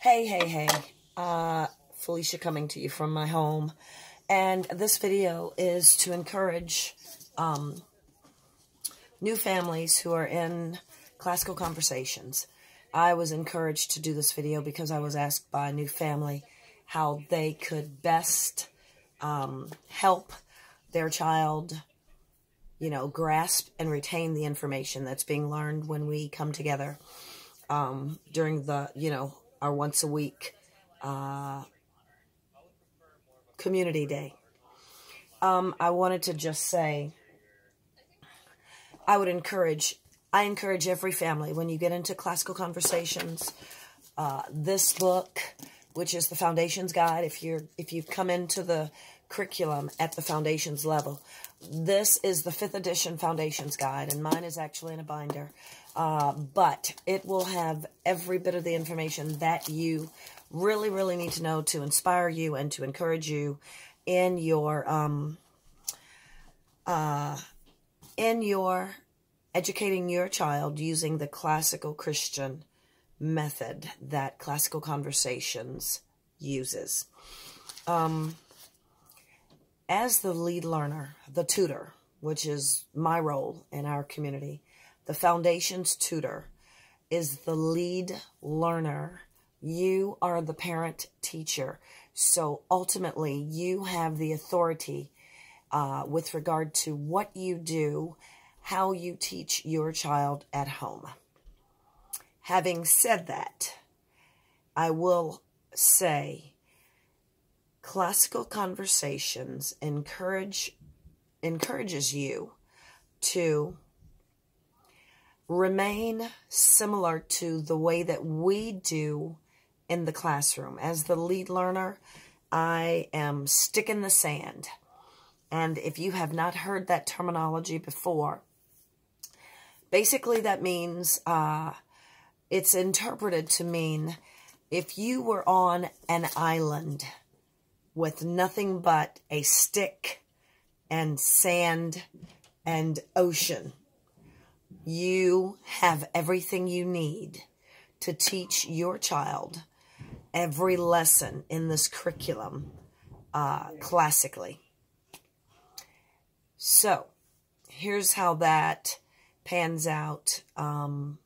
Hey. Felicia coming to you from my home. And this video is to encourage new families who are in classical conversations. I was encouraged to do this video because I was asked by a new family how they could best help their child, grasp and retain the information that's being learned when we come together during the, our once a week community day. I wanted to just say, I encourage every family, when you get into classical conversations, this book, which is the Foundations Guide, if you've come into the curriculum at the Foundations level, this is the 5th edition Foundations Guide, and mine is actually in a binder, but it will have every bit of the information that you really need to know to inspire you and to encourage you in your educating your child using the classical Christian method that Classical Conversations uses. As the lead learner, the tutor, which is my role in our community, the Foundations tutor is the lead learner. You are the parent teacher. So ultimately, you have the authority with regard to what you do, how you teach your child at home. Having said that, I will say Classical Conversations encourages you to remain similar to the way that we do in the classroom. As the lead learner, I am stick in the sand. And if you have not heard that terminology before, basically that means, it's interpreted to mean if you were on an island with nothing but a stick and sand and ocean, you have everything you need to teach your child every lesson in this curriculum classically. So, here's how that pans out on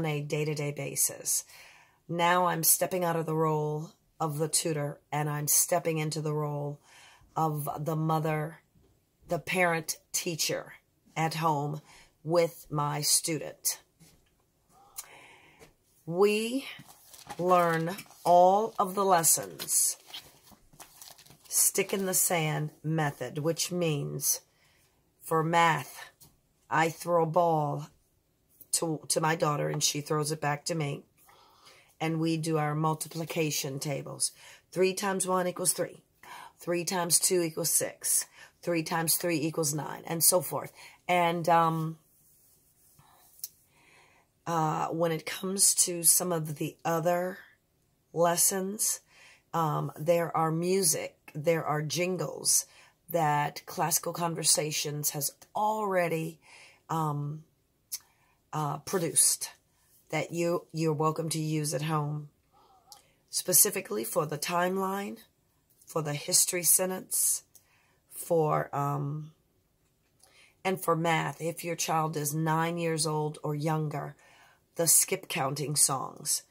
a day-to-day basis. Now I'm stepping out of the role of the tutor, and I'm stepping into the role of the mother, the parent teacher at home with my student. We learn all of the lessons stick in the sand method, which means for math, I throw a ball to my daughter and she throws it back to me. And we do our multiplication tables. 3 times 1 equals 3. 3 times 2 equals 6. 3 times 3 equals 9, and so forth. And when it comes to some of the other lessons, there are music, there are jingles that Classical Conversations has already produced that you're welcome to use at home, specifically for the timeline, for the history sentence, for and for math. If your child is 9 years old or younger, the skip counting songs.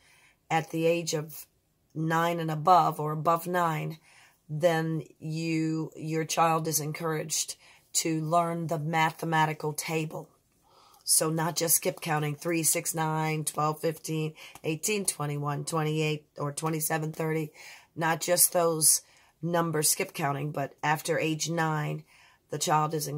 At the age of 9 and above, or above 9, then your child is encouraged to learn the mathematical table. So not just skip counting 3, 6, 9, 12, 15, 18, 21, 28, or 27, 30. Not just those numbers skip counting, but after age 9, the child is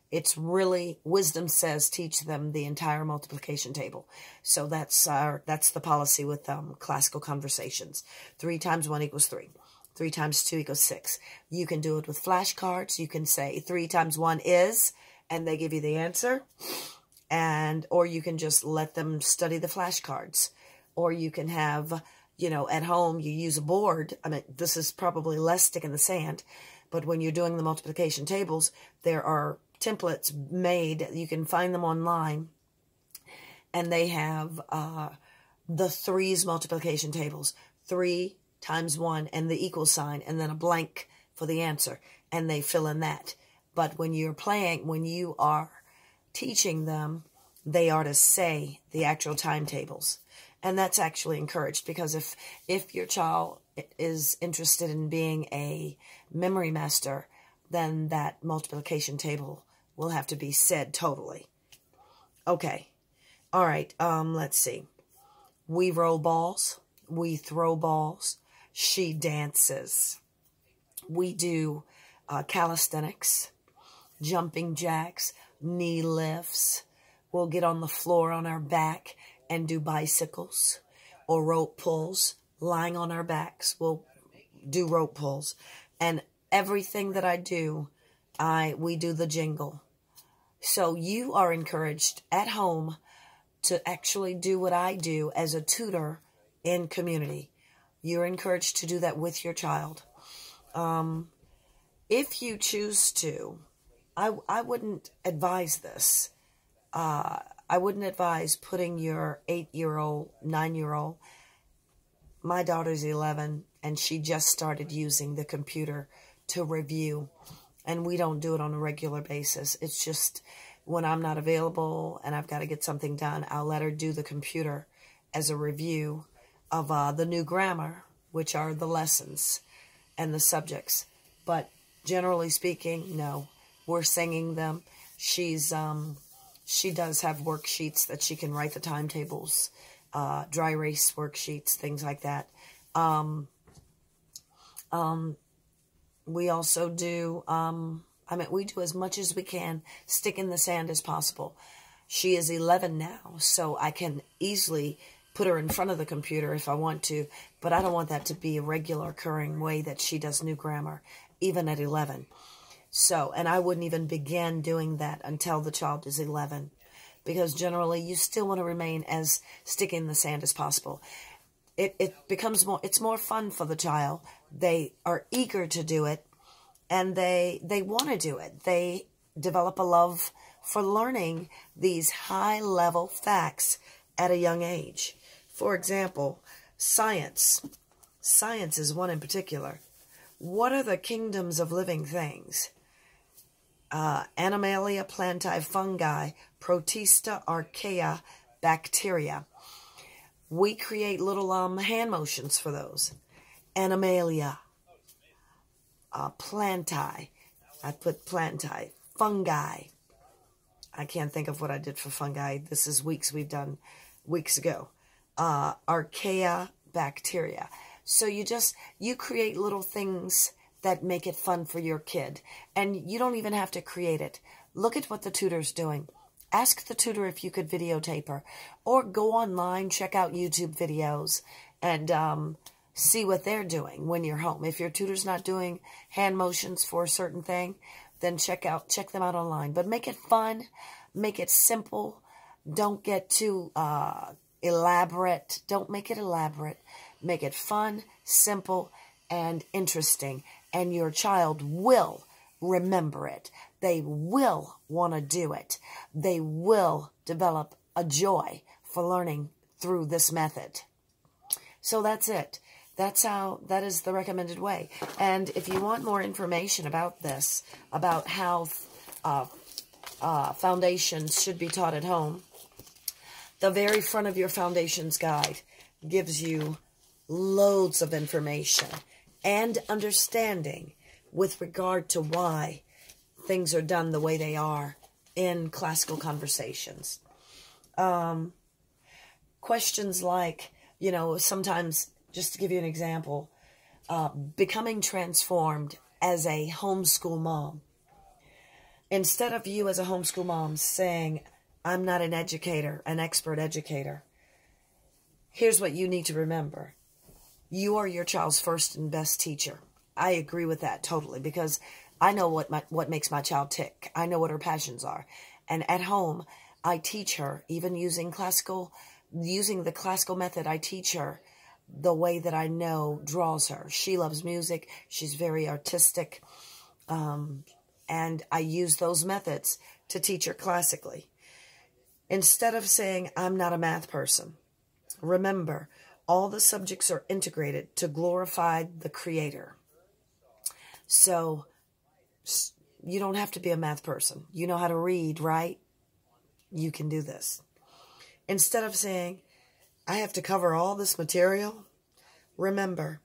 it's really, wisdom says, teach them the entire multiplication table. So that's the policy with Classical Conversations. 3 times 1 equals 3. 3 times 2 equals 6. You can do it with flashcards. You can say 3 times 1 is, and they give you the answer. Or you can just let them study the flashcards. Or you can have, at home, you use a board. I mean, this is probably less stick in the sand. But when you're doing the multiplication tables, there are templates made. You can find them online. And they have the threes multiplication tables. 3 times 1 and the equal sign, and then a blank for the answer, and they fill in that. But when you're playing, when you are teaching them, they are to say the actual timetables. And that's actually encouraged, because if your child is interested in being a memory master, then that multiplication table will have to be said totally. Okay. All right. Let's see. We roll balls. We throw balls. She dances. We do calisthenics, jumping jacks, knee lifts. We'll get on the floor on our back and do bicycles or rope pulls. Lying on our backs, we'll do rope pulls. And everything that I do, we do the jingle. So you are encouraged at home to actually do what I do as a tutor in community. You're encouraged to do that with your child. If you choose to, I wouldn't advise this. I wouldn't advise putting your 8-year-old, 9-year-old. My daughter's 11, and she just started using the computer to review. And we don't do it on a regular basis. It's just when I'm not available and I've got to get something done, I'll let her do the computer as a review of the new grammar, which are the lessons and the subjects. But generally speaking, no, we're singing them. She does have worksheets that she can write the timetables, dry erase worksheets, things like that. We also do, we do as much as we can, stick in the sand as possible. She is 11 now, so I can easily put her in front of the computer if I want to, but I don't want that to be a regular occurring way that she does new grammar, even at 11. So, and I wouldn't even begin doing that until the child is 11, because generally you still want to remain as stick in the sand as possible. It becomes more, it's more fun for the child. They are eager to do it, and they want to do it. They develop a love for learning these high-level facts at a young age. For example, science. Science is one in particular. What are the kingdoms of living things? Animalia, plantae, fungi, protista, archaea, bacteria. We create little hand motions for those. Animalia, plantae. I put plantae. Fungi. I can't think of what I did for fungi. This is weeks we've done weeks ago. Archaea, bacteria. So you create little things that make it fun for your kid. And you don't even have to create it. Look at what the tutor's doing. Ask the tutor if you could videotape her. Or go online, check out YouTube videos, and see what they're doing when you're home. If your tutor's not doing hand motions for a certain thing, then check them out online. But make it fun. Make it simple. Don't get too elaborate. Don't make it elaborate. Make it fun, simple, and interesting. And your child will remember it. They will want to do it. They will develop a joy for learning through this method. So that's it. That is the recommended way. And if you want more information about this, about how foundations should be taught at home, the very front of your foundations guide gives you loads of information and understanding with regard to why things are done the way they are in classical conversations. Questions like, sometimes, just to give you an example, becoming transformed as a homeschool mom. Instead of you as a homeschool mom saying, I'm not an educator, an expert educator, here's what you need to remember. You are your child's first and best teacher. I agree with that totally, because I know what makes my child tick. I know what her passions are. And at home, I teach her, even using the classical method, I teach her the way that I know draws her. She loves music. She's very artistic. And I use those methods to teach her classically. Instead of saying, I'm not a math person, Remember, all the subjects are integrated to glorify the Creator. So you don't have to be a math person. You know how to read, right? You can do this. Instead of saying, I have to cover all this material, remember,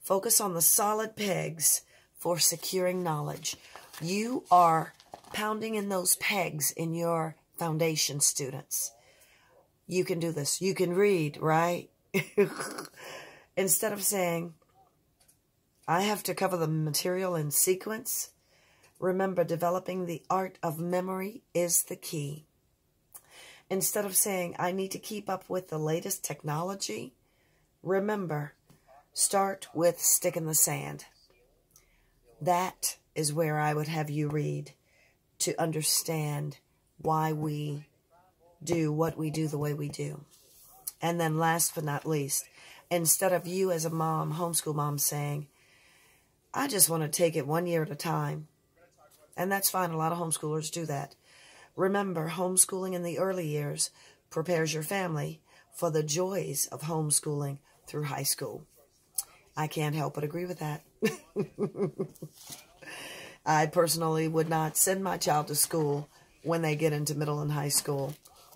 focus on the solid pegs for securing knowledge. You are pounding in those pegs in your foundation, students. You can do this. You can read, right? Instead of saying, I have to cover the material in sequence, remember, developing the art of memory is the key. Instead of saying, I need to keep up with the latest technology, remember, start with stick in the sand. That is where I would have you read to understand why we do what we do the way we do. And then last but not least, instead of you as a mom, homeschool mom, saying, I just want to take it 1 year at a time. And that's fine. A lot of homeschoolers do that. Remember, homeschooling in the early years prepares your family for the joys of homeschooling through high school. I can't help but agree with that. I personally would not send my child to school when they get into middle and high school.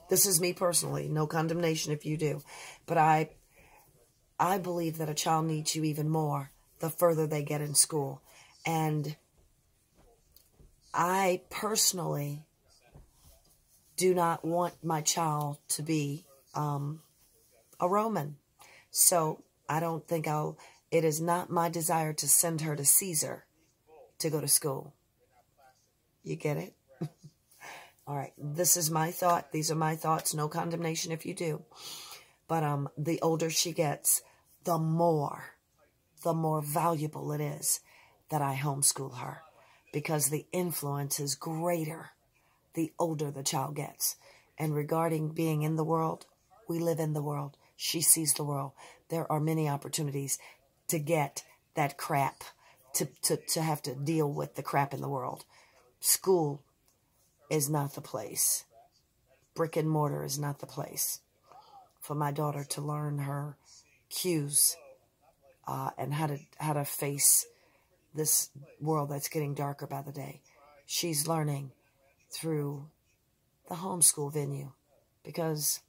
This is me personally. No condemnation if you do. But I believe that a child needs you even more the further they get in school. And I personally do not want my child to be a Roman. So I don't think it is not my desire to send her to Caesar to go to school. You get it? All right. This is my thought. These are my thoughts. No condemnation if you do. But the older she gets, the more valuable it is that I homeschool her, because the influence is greater the older the child gets. And regarding being in the world, we live in the world. She sees the world. There are many opportunities to get that crap, to have to deal with the crap in the world. School is not the place. Brick and mortar is not the place for my daughter to learn her cues and how to face this world that's getting darker by the day. She's learning through the homeschool venue, because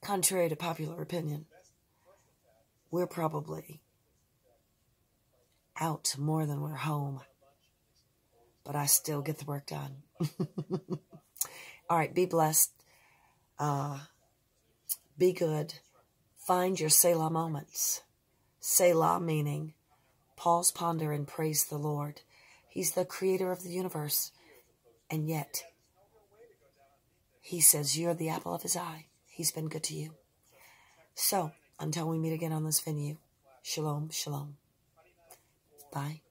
contrary to popular opinion, we're probably out more than we're home, but I still get the work done. All right, be blessed. Be good. Find your Selah moments. Selah meaning pause, ponder, and praise the Lord. He's the creator of the universe. And yet, he says you're the apple of his eye. He's been good to you. So, until we meet again on this venue, shalom, shalom. Bye.